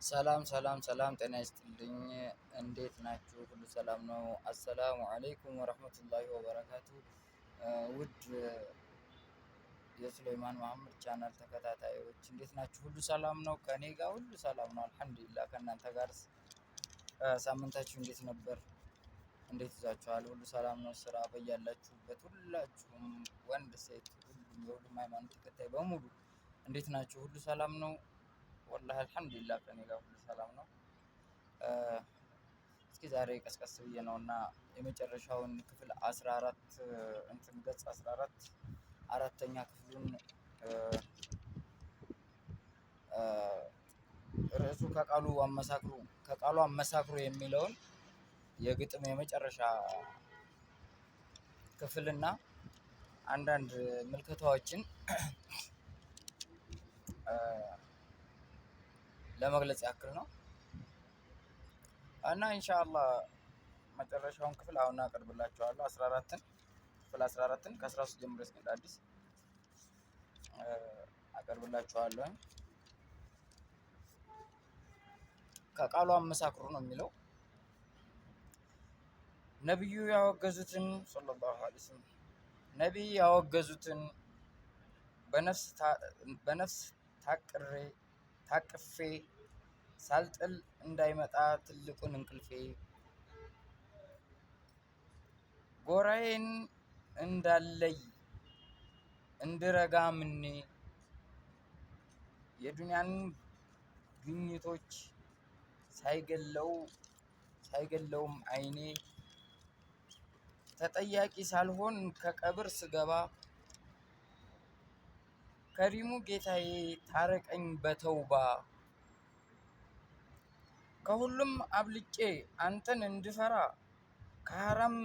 ሰላም ሰላም ሰላም ጤና ይስጥልኝ። እንዴት ናችሁ? ሁሉ ሰላም ነው? አሰላሙ አለይኩም ወረህመቱላሂ ወበረካቱ። ውድ የሱሌይማን መሐመድ ቻናል ተከታታዮች እንዴት ናችሁ? ሁሉ ሰላም ነው? ከኔ ጋር ሁሉ ሰላም ነው አልሐምዱሊላህ። ከእናንተ ጋርስ ሳምንታችሁ እንዴት ነበር? እንዴት ይዛችኋል? ሁሉ ሰላም ነው? ስራ በያላችሁበት ሁላችሁም ወንድ ሴት፣ ሁሉም የሁሉም ሃይማኖት ተከታይ በሙሉ እንዴት ናችሁ? ሁሉ ሰላም ነው? ወላሂ አልሐምዱሊላህ ከኔ ጋር ሁሉ ሰላም ነው። እስኪ ዛሬ ቀስቀስ ብዬ ነው እና የመጨረሻውን ክፍል 14 ገጽ 14 አራተኛ ክፍሉን ርዕሱ ከቃሉ አመሳክሩ የሚለውን የግጥም የመጨረሻ ክፍልና አንዳንድ ምልከታዎችን ለመግለጽ ያክል ነው እና ኢንሻአላህ መጨረሻውን ክፍል አሁን አቀርብላችኋለሁ። 14ን ክፍል 14ን ከ13 ጀምሮ እስከ አዲስ አቀርብላችኋለሁ። ከቃሉ አመሳክሩ ነው የሚለው። ነብዩ ያወገዙትን ሰለላሁ ዐለይሂ ወሰለም ነቢይ ያወገዙትን በነፍስ ታቅፌ ሳልጥል እንዳይመጣ ትልቁን እንቅልፌ ጎራዬን እንዳለይ እንድረጋ ምኔ የዱንያን ግኝቶች ሳይገለውም አይኔ ተጠያቂ ሳልሆን ከቀብር ስገባ ከሪሙ ጌታዬ ታረቀኝ በተውባ ከሁሉም አብልጬ አንተን እንድፈራ ከሐራም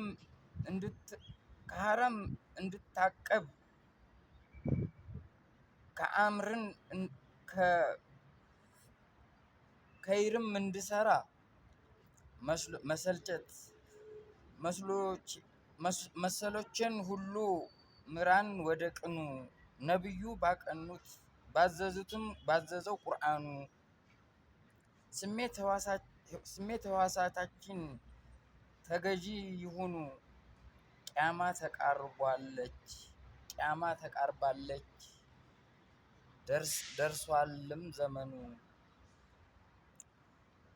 እንድታቀብ ከአምርን ከይርም እንድሰራ መሰሎችን ሁሉ ምራን ወደ ቅኑ ነብዩ ባዘዘው ቁርአኑ ስሜት ህዋሳታችን ተገዢ ይሁኑ። ቂያማ ተቃርባለች ደርሷልም ዘመኑ።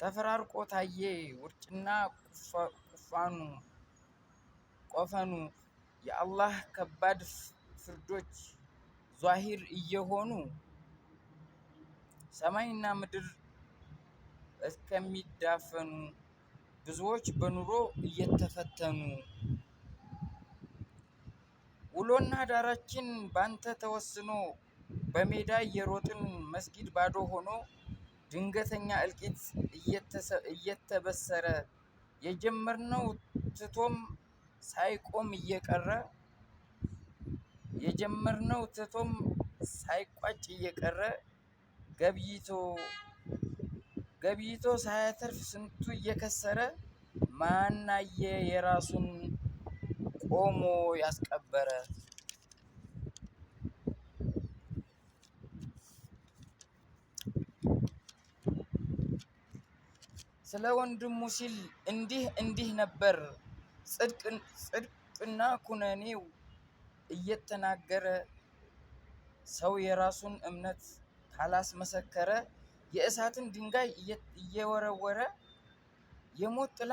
ተፈራርቆ ታየ ውርጭና ቆፈኑ የአላህ ከባድ ፍርዶች ዟሂር እየሆኑ ሰማይና ምድር እስከሚዳፈኑ ብዙዎች በኑሮ እየተፈተኑ ውሎና ዳራችን ባንተ ተወስኖ በሜዳ እየሮጥን መስጊድ ባዶ ሆኖ ድንገተኛ እልቂት እየተበሰረ የጀመርነው ትቶም ሳይቋጭ እየቀረ ገብይቶ ሳያተርፍ ስንቱ እየከሰረ ማናየ የራሱን ቆሞ ያስቀበረ። ስለ ወንድሙ ሲል እንዲህ ነበር ጽድቅና ኩነኔው እየተናገረ ሰው የራሱን እምነት ካላስመሰከረ የእሳትን ድንጋይ እየወረወረ የሞት ጥላ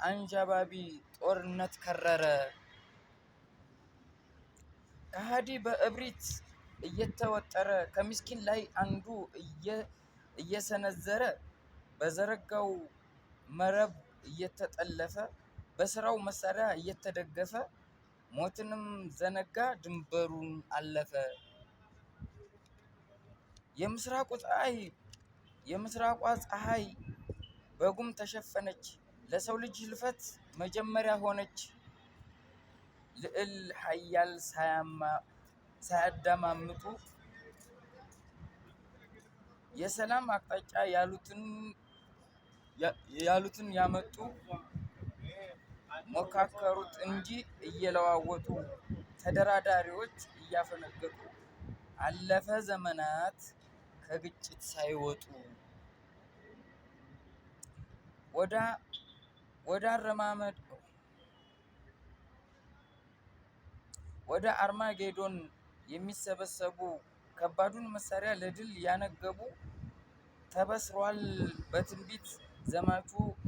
አንዣባቢ ጦርነት ከረረ። ከሃዲ በእብሪት እየተወጠረ ከምስኪን ላይ አንዱ እየሰነዘረ በዘረጋው መረብ እየተጠለፈ በስራው መሳሪያ እየተደገፈ ሞትንም ዘነጋ ድንበሩን አለፈ። የምስራቋ ፀሐይ በጉም ተሸፈነች ለሰው ልጅ ህልፈት መጀመሪያ ሆነች። ልዕል ኃያል ሳያዳማምጡ የሰላም አቅጣጫ ያሉትን ያመጡ ሞካከሩት እንጂ እየለዋወጡ ተደራዳሪዎች እያፈነገጡ አለፈ ዘመናት ከግጭት ሳይወጡ ወደ አርማጌዶን የሚሰበሰቡ ከባዱን መሳሪያ ለድል ያነገቡ ተበስሯል በትንቢት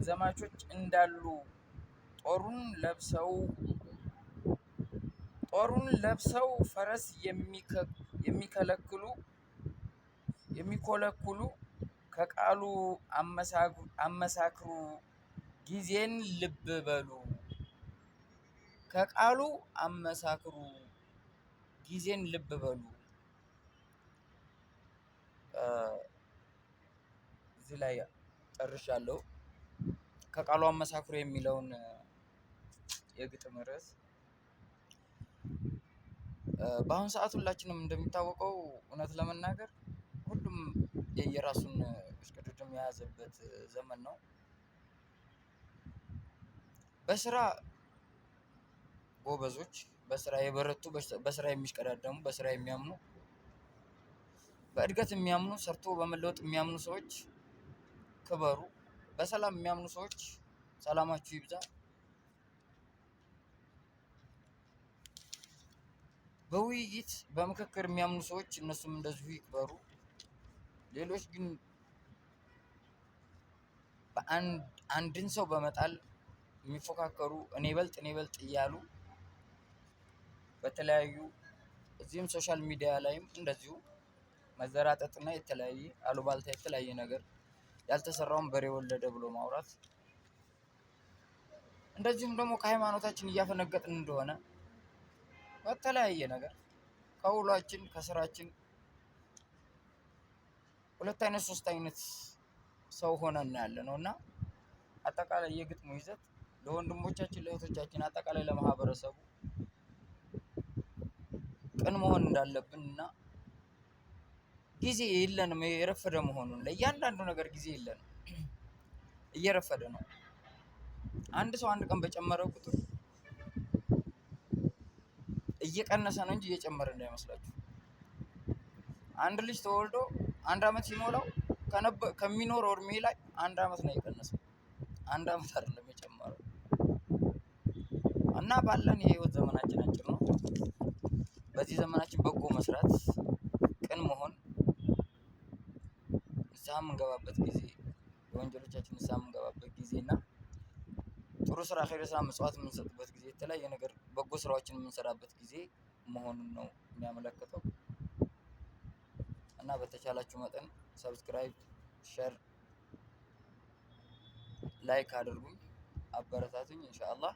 ዘማቾች እንዳሉ ጦሩን ለብሰው ፈረስ የሚኮለኩሉ ከቃሉ አመሳክሩ ጊዜን ልብ በሉ። ከቃሉ አመሳክሩ ጊዜን ልብ በሉ። እዚህ ላይ ጨርሻለሁ። ከቃሉ አመሳክሩ የሚለውን የግጥም ርዕስ በአሁኑ ሰዓት ሁላችንም እንደሚታወቀው እውነት ለመናገር ሁሉም የየራሱን እሽቅድድም የያዘበት ዘመን ነው። በስራ ጎበዞች፣ በስራ የበረቱ፣ በስራ የሚሽቀዳደሙ፣ በስራ የሚያምኑ፣ በእድገት የሚያምኑ፣ ሰርቶ በመለወጥ የሚያምኑ ሰዎች ክበሩ። በሰላም የሚያምኑ ሰዎች ሰላማችሁ ይብዛ። በውይይት በምክክር የሚያምኑ ሰዎች እነሱም እንደዚሁ ይክበሩ። ሌሎች ግን አንድን ሰው በመጣል የሚፎካከሩ እኔ በልጥ እያሉ በተለያዩ እዚህም ሶሻል ሚዲያ ላይም እንደዚሁ መዘራጠጥና የተለያየ አሉባልታ የተለያየ ነገር ያልተሰራውን በሬ ወለደ ብሎ ማውራት፣ እንደዚሁም ደግሞ ከሃይማኖታችን እያፈነገጥን እንደሆነ በተለያየ ነገር ከውሏችን ከስራችን ሁለት አይነት ሶስት አይነት ሰው ሆነን ያለ ነው እና አጠቃላይ የግጥሙ ይዘት ለወንድሞቻችን ለእህቶቻችን አጠቃላይ ለማህበረሰቡ ቅን መሆን እንዳለብን እና ጊዜ የለንም የረፈደ መሆኑን ለእያንዳንዱ ነገር ጊዜ የለንም፣ እየረፈደ ነው። አንድ ሰው አንድ ቀን በጨመረ ቁጥር እየቀነሰ ነው እንጂ እየጨመረ እንዳይመስላችሁ። አንድ ልጅ ተወልዶ 1 ዓመት ሲሞላው ከሚኖረው እድሜ ላይ 1 ዓመት ነው የቀነሰው፣ 1 ዓመት አይደለም የጨመረው። እና ባለን የህይወት ዘመናችን አጭር ነው። በዚህ ዘመናችን በጎ መስራት፣ ቅን መሆን፣ ንስሐ የምንገባበት ጊዜ፣ የወንጀሎቻችን ንስሐ የምንገባበት ጊዜ እና ጥሩ ስራ ኸይር ስራ መስዋዕት የምንሰጥበት ጊዜ፣ የተለያየ ነገር በጎ ስራዎችን የምንሰራበት ጊዜ መሆኑን ነው የሚያመለክተው። እና በተቻላችሁ መጠን ሰብስክራይብ፣ ሼር፣ ላይክ አድርጉኝ፣ አበረታቱኝ። ኢንሻአላህ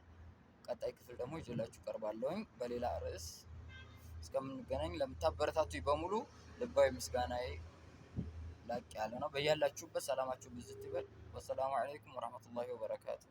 ቀጣይ ክፍል ደግሞ ይዤላችሁ ቀርባለሁኝ በሌላ ርዕስ። እስከምንገናኝ ለምታበረታቱኝ በሙሉ ልባዊ ምስጋናዬ ላቅ ያለ ነው። በያላችሁበት ሰላማችሁ ብዝት ይበል። ወሰላሙ አለይኩም ወራህመቱላሂ ወበረካቱ።